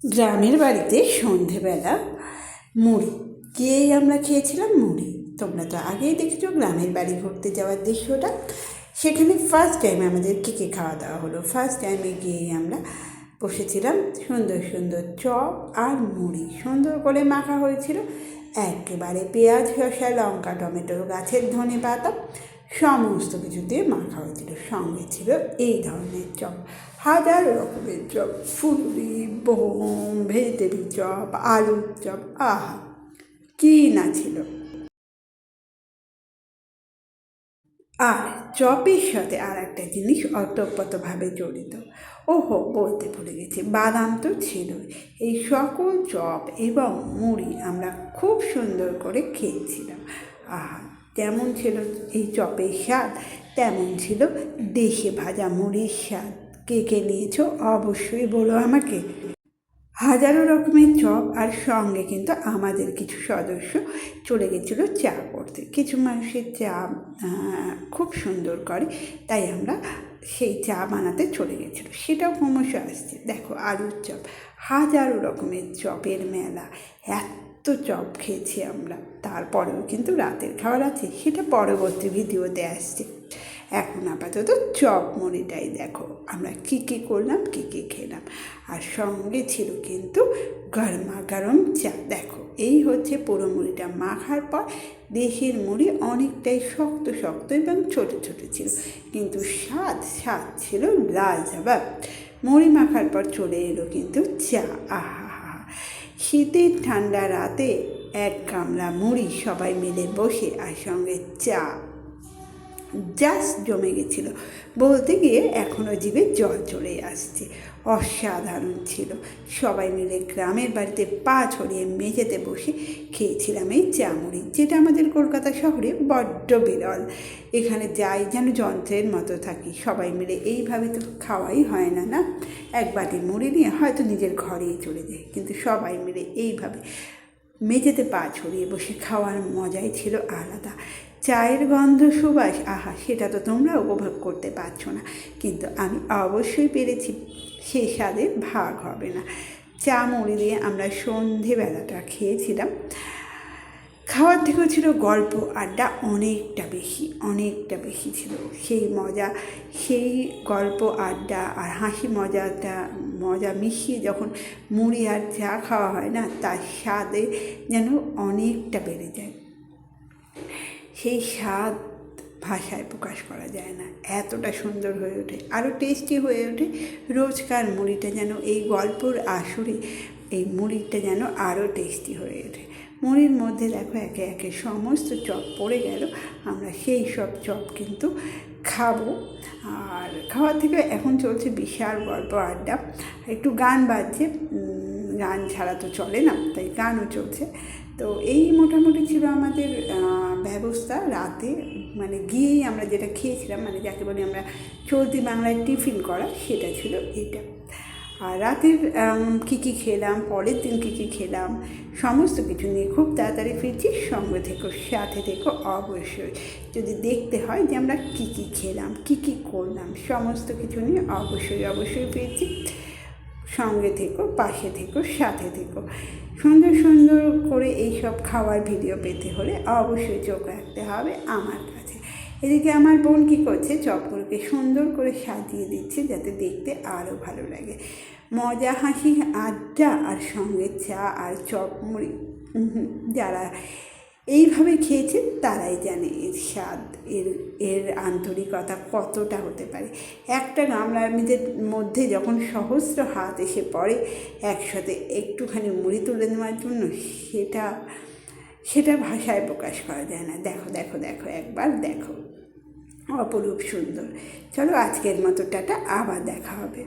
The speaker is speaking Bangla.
গ্রামের বাড়িতে সন্ধেবেলা মুড়ি গিয়েই আমরা খেয়েছিলাম মুড়ি। তোমরা তো আগেই দেখেছো গ্রামের বাড়ি ঘুরতে যাওয়ার দৃশ্যটা। সেখানে ফার্স্ট টাইম আমাদের কী কী খাওয়া দাওয়া হলো। ফার্স্ট টাইমে গিয়েই আমরা বসেছিলাম, সুন্দর সুন্দর চপ আর মুড়ি সুন্দর করে মাখা হয়েছিল। একেবারে পেঁয়াজ, শসা, লঙ্কা, টমেটো, গাছের ধনে পাতা সমস্ত কিছু দিয়ে মাখা হয়েছিল। সঙ্গে ছিল এই ধরনের চপ, হাজারো রকমের চপ, ফুলুরি, বোম, ভেজিটেবিল চপ, আলুর চপ, আহা কী না ছিল। আর চপের সাথে আর একটা জিনিস অতপ্রতভাবে জড়িত, ওহো বলতে ভুলে গেছি, বাদাম তো ছিল। এই সকল চপ এবং মুড়ি আমরা খুব সুন্দর করে খেয়েছিলাম। আহা, যেমন ছিল এই চপের স্বাদ, তেমন ছিল দেশে ভাজা মুড়ির স্বাদ। কে কে নিয়েছো অবশ্যই বলো আমাকে। হাজারো রকমের চপ, আর সঙ্গে কিন্তু আমাদের কিছু সদস্য চলে গেছিলো চা করতে। কিছু মানুষের চা খুব সুন্দর করে, তাই আমরা সেই চা বানাতে চলে গেছিলো। সেটাও ক্রমশ আসছে। দেখো আলুর চপ, হাজারো রকমের চপের মেলা, এত চপ খেয়েছি আমরা। তারপরেও কিন্তু রাতের খাবার আছে, সেটা পরবর্তী ভিডিওতে আসছে। এখন আপাতত চপ মুড়িটাই দেখো আমরা কী কী করলাম, কী কী খেলাম। আর সঙ্গে ছিল কিন্তু গরমা গরম চা। দেখো এই হচ্ছে পুরো মুড়িটা মাখার পর দেশের মুড়ি অনেকটাই শক্ত শক্ত এবং ছোট ছোট ছিল, কিন্তু স্বাদ স্বাদ ছিল লাজবাব। মুড়ি মাখার পর চলে এলো কিন্তু চা। আহা হা, শীতের ঠান্ডা রাতে এক গামলা মুড়ি সবাই মিলে বসে, আর সঙ্গে চা, জাস্ট জমে গেছিল। বলতে গিয়ে এখনও জিভে জল চলে আসছে। অসাধারণ ছিল। সবাই মিলে গ্রামের বাড়িতে পা ছড়িয়ে মেঝেতে বসে খেয়েছিলাম এই চা মুড়ি, যেটা আমাদের কলকাতা শহরে বড্ড বিরল। এখানে যাই যেন যন্ত্রের মতো থাকি। সবাই মিলে এইভাবে তো খাওয়াই হয় না, না এক বাটি মুড়ি নিয়ে হয়তো নিজের ঘরেই চলে যায়, কিন্তু সবাই মিলে এইভাবে মেঝেতে পা ছড়িয়ে বসে খাওয়ার মজাই ছিল আলাদা। চায়ের গন্ধ, সুবাস, আহা সেটা তো তোমরা উপভোগ করতে পারছো না, কিন্তু আমি অবশ্যই পেরেছি। সেই স্বাদে ভাগ হবে না। চা মুড়ি দিয়ে আমরা সন্ধেবেলাটা খেয়েছিলাম। খাওয়ার থেকেও ছিল গল্প আড্ডা অনেকটা বেশি, অনেকটা বেশি ছিল। সেই মজা, সেই গল্প আড্ডা আর হাসি মজা মিশিয়ে যখন মুড়ি আর চা খাওয়া হয় না, তার স্বাদে যেন অনেকটা বেড়ে যায়। সেই স্বাদ ভাষায় প্রকাশ করা যায় না, এতটা সুন্দর হয়ে ওঠে, আরও টেস্টি হয়ে ওঠে। রোজকার মুড়িটা যেন এই গল্পর আসরে এই মুড়িটা যেন আরও টেস্টি হয়ে ওঠে। মুড়ির মধ্যে দেখো একে একে সমস্ত চপ পড়ে গেল। আমরা সেই সব চপ কিন্তু খাবো। আর খাওয়ার থেকে এখন চলছে বিশাল গল্প আড্ডা, একটু গান বাজছে, গান ছাড়া তো চলে না, তাই গানও চলছে। তো এই মোটামুটি ছিল আমাদের ব্যবস্থা রাতে, মানে গিয়েই আমরা যেটা খেয়েছিলাম, মানে যাকে বলি আমরা চলতি বাংলায় টিফিন করা, সেটা ছিল এটা। আর রাতের কী কী খেলাম, পরের দিন কী কী খেলাম, সমস্ত কিছু নিয়ে খুব তাড়াতাড়ি ফিরছি। সঙ্গে থেকো, সাথে থেকো অবশ্যই। যদি দেখতে হয় যে আমরা কী কী খেলাম, কী কী করলাম, সমস্ত কিছু নিয়ে অবশ্যই অবশ্যই ফিরছি। সঙ্গে থেকো, পাশে থেকো, সাথে থেকো। সুন্দর সুন্দর করে এইসব খাওয়ার ভিডিও পেতে হলে অবশ্যই চোখ রাখতে হবে আমার কাছে। এদিকে আমার বোন কী করছে, চপগুলোকে সুন্দর করে সাজিয়ে দিচ্ছে যাতে দেখতে আরও ভালো লাগে। মজা, হাসি, আড্ডা, আর সঙ্গে চা আর চপ মুড়ি। যারা এইভাবে খেয়েছে তারাই জানে এর স্বাদ, এর আন্তরিকতা কতটা হতে পারে। একটা গামলার মধ্যে যখন সহস্র হাত এসে পড়ে একসাথে একটুখানি মুড়ি তুলে নেওয়ার জন্য, সেটা ভাষায় প্রকাশ করা যায় না। দেখো দেখো দেখো, একবার দেখো, অপরূপ সুন্দর। চলো আজকের মতো টাটা, আবার দেখা হবে।